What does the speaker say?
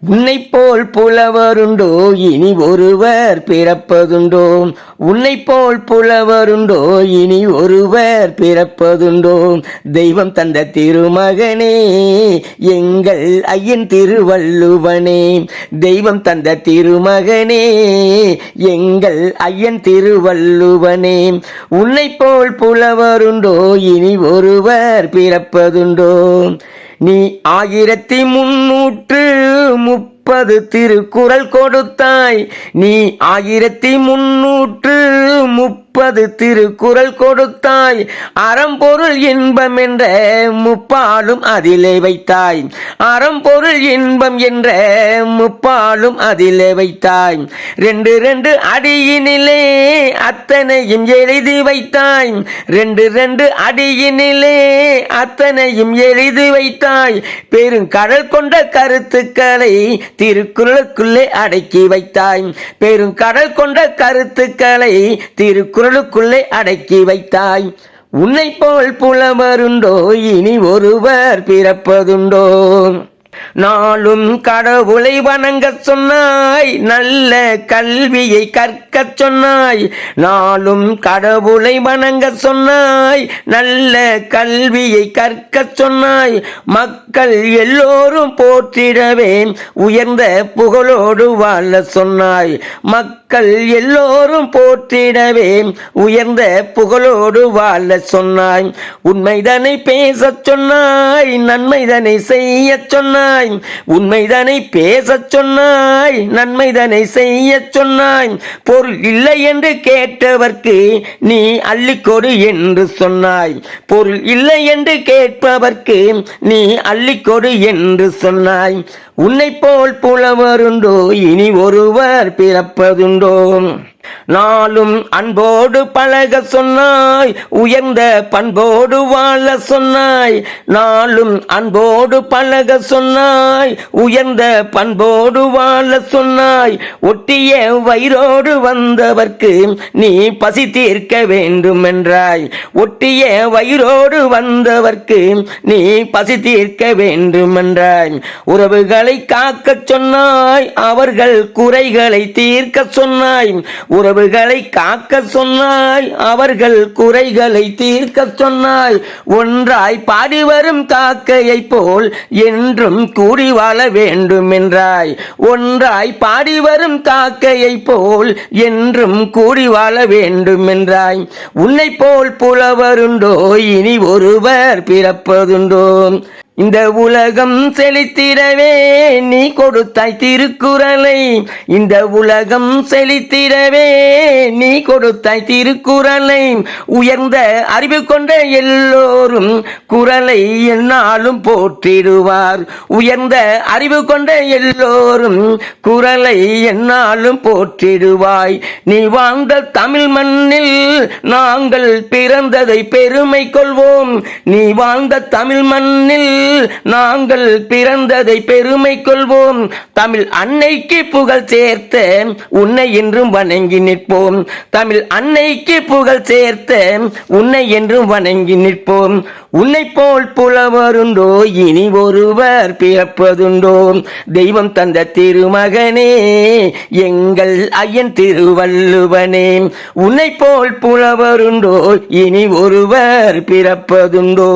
உன்னை போல் புலவருண்டோ இனி ஒருவர் பிறப்பதுண்டோ? உன்னை போல் புலவருண்டோ இனி ஒருவர் பிறப்பதுண்டோ? தெய்வம் தந்த திருமகனே எங்கள் ஐயன் திருவள்ளுவனே, தெய்வம் தந்த திருமகனே எங்கள் ஐயன் திருவள்ளுவனே. உன்னை போல் புலவருண்டோ இனி ஒருவர் பிறப்பதுண்டோ? நீ 1330 திருக்குறள் கொடுத்தாய், நீ 1330 திருக்குறள் கொடுத்தாய். அறம்பொருள் இன்பம் என்ற முப்பாலும் அதிலே வைத்தாய், அறம்பொருள் இன்பம் என்ற முப்பாலும் அதிலே வைத்தாய். 2 அடியினிலே அத்தனையும் எழுதி வைத்தாய், 2 அடியினிலே அத்தனையும் எழுதி வைத்தாய். பெருங்கடல் கொண்ட கருத்துக்களை திருக்குறளுக்குள்ளே அடக்கி வைத்தாய், பெருங்கடல் கொண்ட கருத்துக்களை திருக்குறளுக்குள்ளே அடக்கி வைத்தாய். உன்னை போல் புலவருண்டோ இனி ஒருவர் பிறப்பதுண்டோ? நாளும் கடவுளை வணங்க சொன்னாய், நல்ல கல்வியை கற்க சொன்னாய். நாளும் கடவுளை வணங்க சொன்னாய், நல்ல கல்வியை கற்க சொன்னாய். மக்கள் எல்லோரும் போற்றிடவே உயர்ந்த புகழோடு வாழ சொன்னாய், மக்கள் எல்லோரும் போற்றிடவே உயர்ந்த புகழோடு வாழ சொன்னாய். உண்மைதனை பேச சொன்னாய், நன்மைதனை செய்ய சொன்னாய். உண்மைதனை பேசச் சொன்னாய், நன்மைதனை செய்ய சொன்னாய். பொருள் இல்லை என்று கேட்டவர்க்கு நீ அள்ளிக்கொடு என்று சொன்னாய், பொருள் இல்லை என்று கேட்பவர்க்கு நீ அள்ளிக்கொடு என்று சொன்னாய். உன்னை போல் புலவருண்டோ இனி ஒருவர் பிறப்பதுண்டோ? நாளும் அன்போடு பழக சொன்னாய், உயர்ந்த பண்போடு வாழ சொன்னாய். நாளும் அன்போடு பழக சொன்னாய், உயர்ந்த பண்போடு வாழ சொன்னாய். ஒட்டிய வயிறோடு வந்தவர்க்கு நீ பசி தீர்க்க வேண்டும் என்றாய், ஒட்டிய வயிறோடு வந்தவர்க்கு நீ பசி தீர்க்க வேண்டும் என்றாய். உறவுகளை காக்க சொன்னாய், அவர்கள் குறைகளை தீர்க்க சொன்னாய். உறவுகளை காக்க சொன்னாய், அவர்கள் குறைகளை தீர்க்க சொன்னாய். ஒன்றாய் பாடி வரும் காக்கையை போல் என்றும் கூடி வாழ வேண்டும் என்றாய், ஒன்றாய் பாடி வரும் காக்கையை போல் என்றும் கூடி வாழ வேண்டும் என்றாய். உன்னை போல் புலவருண்டோ இனி ஒருவர் பிறப்பதுண்டோ? இந்த உலகம் செழித்திடவே நீ கொடுத்தாய் திருக்குறளை, இந்த உலகம் செழித்திடவே நீ கொடுத்தாய் திருக்குறளை. உயர்ந்த அறிவு கொண்ட எல்லோரும் குறளை எந்நாளும் போற்றிடுவார், உயர்ந்த அறிவு கொண்ட எல்லோரும் குறளை எந்நாளும் போற்றிடுவாய். நீ வாழ்ந்த தமிழ் மண்ணில் நாங்கள் பிறந்ததை பெருமை கொள்வோம், நீ வாழ்ந்த தமிழ் மண்ணில் நாங்கள் பிறந்ததை பெருமை கொள்வோம். தமிழ் அன்னைக்கு புகழ் சேர்த்த உன்னை என்றும் வணங்கி நிற்போம், தமிழ் அன்னைக்கு புகழ் சேர்த்த உன்னை என்றும் வணங்கி நிற்போம். உன்னை போல் புலவருண்டோ இனி ஒருவர் பிறப்பதுண்டோ? தெய்வம் தந்த திருமகனே எங்கள் ஐயன் திருவள்ளுவனே. உன்னை போல் புலவருண்டோ இனி ஒருவர் பிறப்பதுண்டோ?